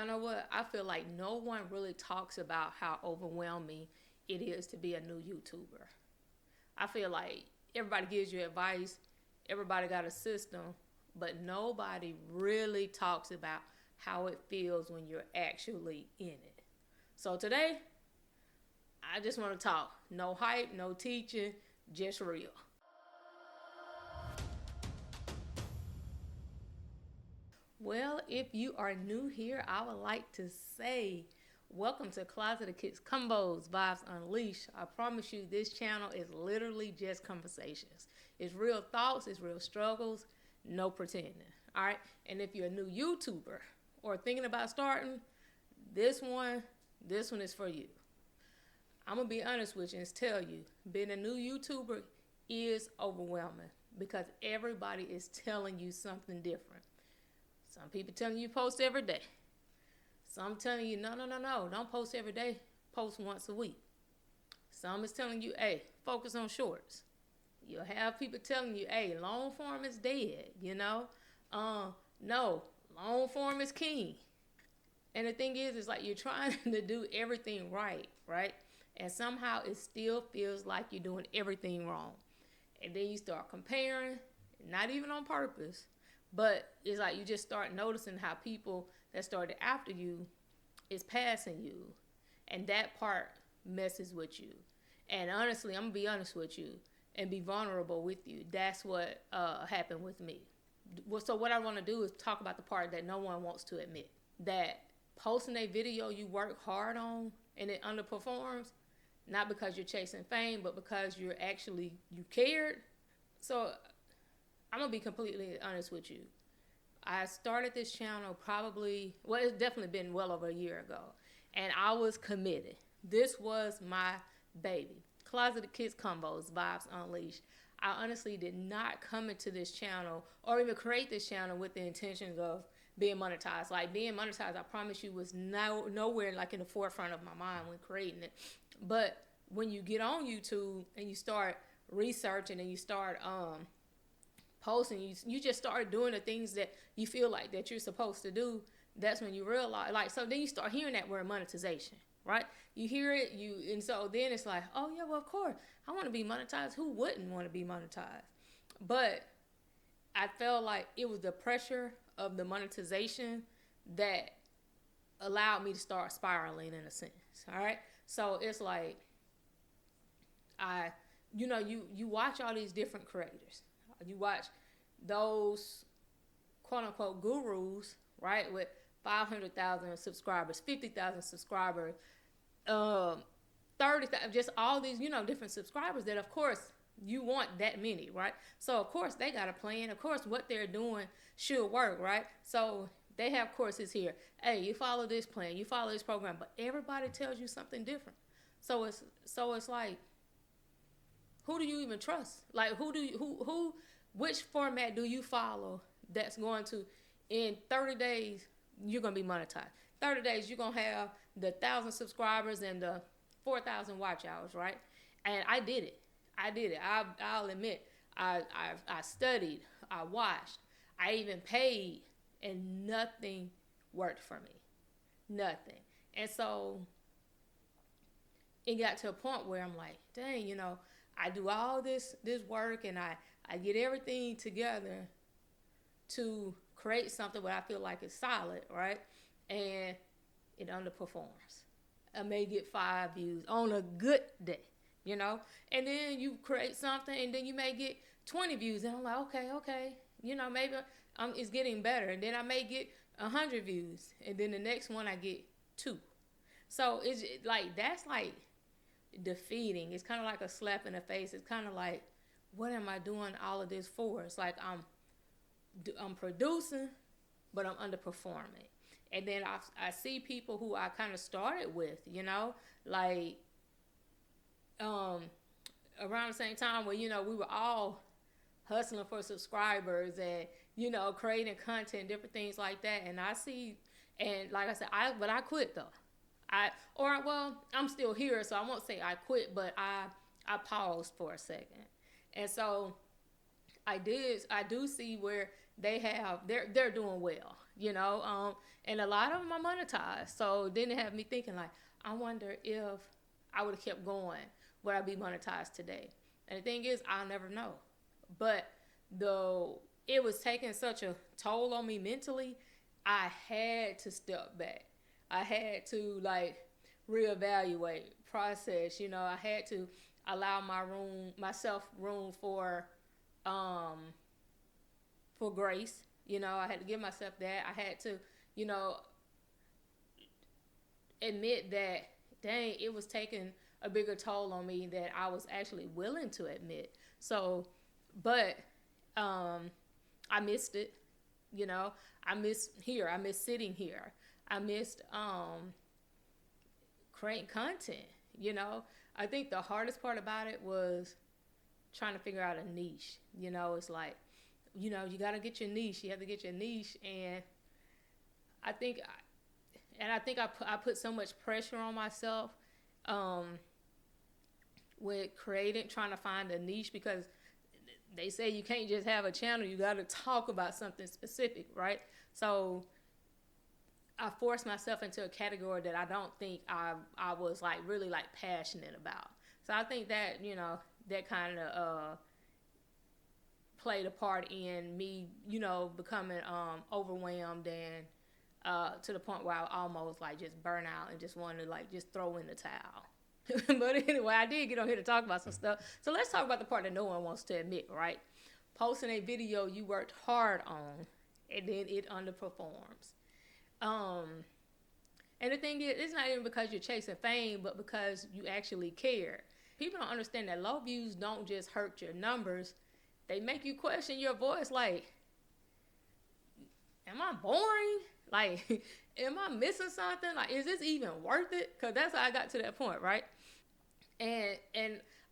Y'all know what? I feel like no one really talks about how overwhelming it is to be a new YouTuber. I feel like everybody gives you advice, everybody got a system, but nobody really talks about how it feels when you're actually in it. So today, I just want to talk. No hype, no teaching, just real. Well, if you are new here, I would like to say welcome to Closet of Kids Convos, Vibes Unleashed. I promise you this channel is literally just conversations. It's real thoughts, it's real struggles, no pretending. All right? And if you're a new YouTuber or thinking about starting, this one is for you. I'm going to be honest with you and tell you, being a new YouTuber is overwhelming because everybody is telling you something different. Some people telling you post every day. Some telling you, no, don't post every day. Post once a week. Some is telling you, hey, focus on shorts. You'll have people telling you, hey, long form is dead, No, long form is king. And the thing is, it's like you're trying to do everything right? And somehow it still feels like you're doing everything wrong. And then you start comparing, not even on purpose, but it's like you just start noticing how people that started after you is passing you. And that part messes with you. And honestly, I'm going to be honest with you and be vulnerable with you. That's what happened with me. So what I want to do is talk about the part that no one wants to admit. That posting a video you work hard on and it underperforms, not because you're chasing fame, but because you cared. So I'm going to be completely honest with you. I started this channel it's definitely been well over a year ago. And I was committed. This was my baby. Closet of Kids Convos, Vibes Unleashed. I honestly did not come into this channel or even create this channel with the intentions of being monetized. Like being monetized, I promise you, was nowhere like in the forefront of my mind when creating it. But when you get on YouTube and you start researching and you start posting, you just start doing the things that you feel like that you're supposed to do. That's when you realize, so then you start hearing that word monetization, right? You hear it, and so then it's like, oh yeah, well of course, I want to be monetized. Who wouldn't want to be monetized? But I felt like it was the pressure of the monetization that allowed me to start spiraling in a sense, all right? So it's like, you watch all these different creators. You watch those quote unquote gurus, right, with 500,000 subscribers, 50,000 subscribers, 30,000, just all these, different subscribers that, of course, you want that many, right? So, of course, they got a plan. Of course, what they're doing should work, right? So, they have courses here. Hey, you follow this plan, you follow this program, but everybody tells you something different. So it's like, who do you even trust? Like, which format do you follow that's going to, in 30 days, you're going to be monetized. 30 days, you're going to have the 1,000 subscribers and the 4,000 watch hours, right? And I did it. I'll admit, I studied, I watched, I even paid, and nothing worked for me. Nothing. And so it got to a point where I'm like, dang, I do all this work and I get everything together to create something where I feel like it's solid, right? And it underperforms. I may get 5 views on a good day, And then you create something and then you may get 20 views. And I'm like, okay. Maybe it's getting better. And then I may get 100 views. And then the next one I get 2. So it's like, that's like defeating. It's kind of like a slap in the face. It's kind of like, what am I doing all of this for? It's like I'm producing, but I'm underperforming. And then I see people who I kind of started with, like around the same time where, we were all hustling for subscribers and, creating content, different things like that. And I see, and like I said, but I quit though. I'm still here, so I won't say I quit, but I paused for a second. And so I do see where they're doing well. and a lot of them are monetized. So then it had me thinking like, I wonder if I would have kept going, would I be monetized today? And the thing is, I'll never know. But though it was taking such a toll on me mentally, I had to step back. I had to like reevaluate, process. I had to allow myself room for grace. I had to give myself that. I had to, admit that, dang, it was taking a bigger toll on me than I was actually willing to admit. So, but I missed it. I missed here. I missed sitting here. I missed creating content. I think the hardest part about it was trying to figure out a niche. It's like, you got to get your niche. You have to get your niche. And I think I put so much pressure on myself with trying to find a niche, because they say you can't just have a channel. You got to talk about something specific, right? So I forced myself into a category that I don't think I was like really like passionate about. So I think that, that kind of played a part in me, becoming overwhelmed and to the point where I almost like just burn out and just wanted to like just throw in the towel. But anyway, I did get on here to talk about some stuff. So let's talk about the part that no one wants to admit, right? Posting a video you worked hard on and then it underperforms. And the thing is, it's not even because you're chasing fame, but because you actually care. People don't understand that low views don't just hurt your numbers. They make you question your voice, like, am I boring? Like, am I missing something? Like, is this even worth it? Because that's how I got to that point, right? And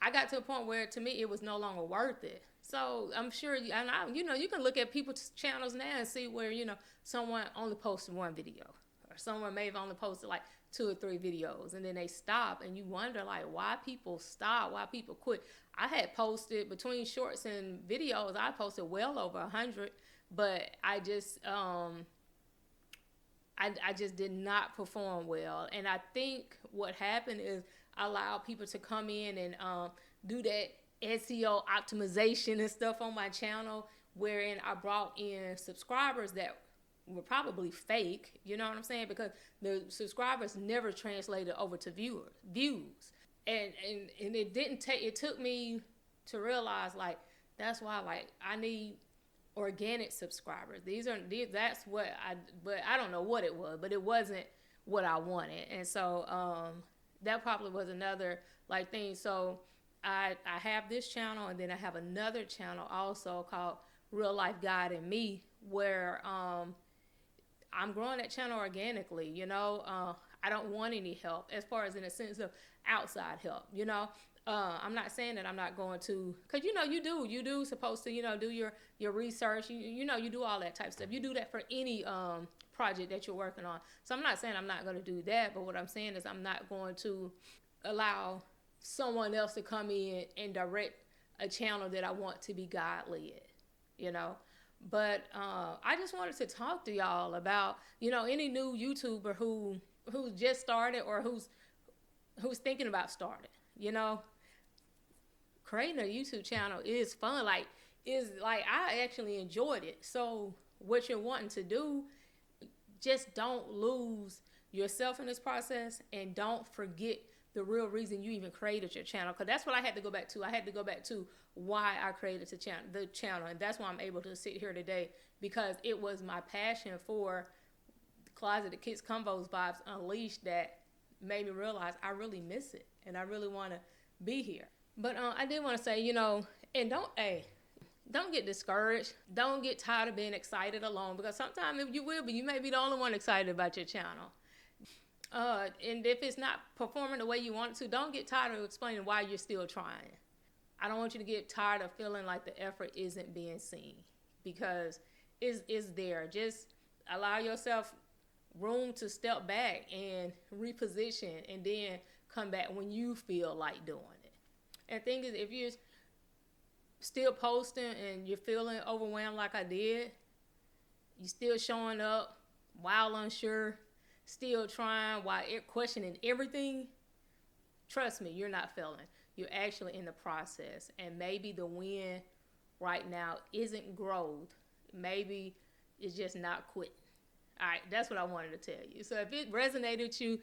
I got to a point where, to me, it was no longer worth it. So I'm sure, you can look at people's channels now and see where, someone only posted one video, or someone may have only posted like 2 or 3 videos, and then they stop, and you wonder like why people stop, why people quit. I had posted between shorts and videos, I posted well over 100, but I just I just did not perform well. And I think what happened is I allowed people to come in and do that SEO optimization and stuff on my channel, wherein I brought in subscribers that were probably fake, you know what I'm saying? Because the subscribers never translated over to views. And it took me to realize like, that's why like I need organic subscribers. But I don't know what it was, but it wasn't what I wanted. And so that probably was another like thing. So I have this channel, and then I have another channel also called Real Life God and Me, where I'm growing that channel organically. I don't want any help as far as in a sense of outside help. I'm not saying that I'm not going to, because you do supposed to do your research. You do all that type of stuff. You do that for any project that you're working on. So I'm not saying I'm not going to do that, but what I'm saying is I'm not going to allow someone else to come in and direct a channel that I want to be God-led. But I just wanted to talk to y'all about any new YouTuber who just started or who's thinking about starting. Creating a YouTube channel is fun. I actually enjoyed it. So what you're wanting to do, just don't lose yourself in this process, and don't forget the real reason you even created your channel. Because that's what I had to go back to. I had to go back to why I created the channel. And that's why I'm able to sit here today, because it was my passion for Closeted Kids Convos Vibes Unleashed that made me realize I really miss it. And I really want to be here. But I did want to say, and don't get discouraged. Don't get tired of being excited alone, because sometimes you will be. You may be the only one excited about your channel. And if it's not performing the way you want it to, don't get tired of explaining why you're still trying. I don't want you to get tired of feeling like the effort isn't being seen, because it's there. Just allow yourself room to step back and reposition, and then come back when you feel like doing it. And the thing is, if you're still posting and you're feeling overwhelmed like I did, You still showing up while unsure, still trying while questioning everything. Trust me, you're not failing. You're actually in the process. And maybe the win right now isn't growth. Maybe it's just not quitting. All right, that's what I wanted to tell you. So if it resonated with you,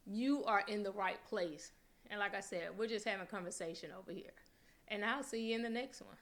you are in the right place. And like I said, we're just having a conversation over here. And I'll see you in the next one.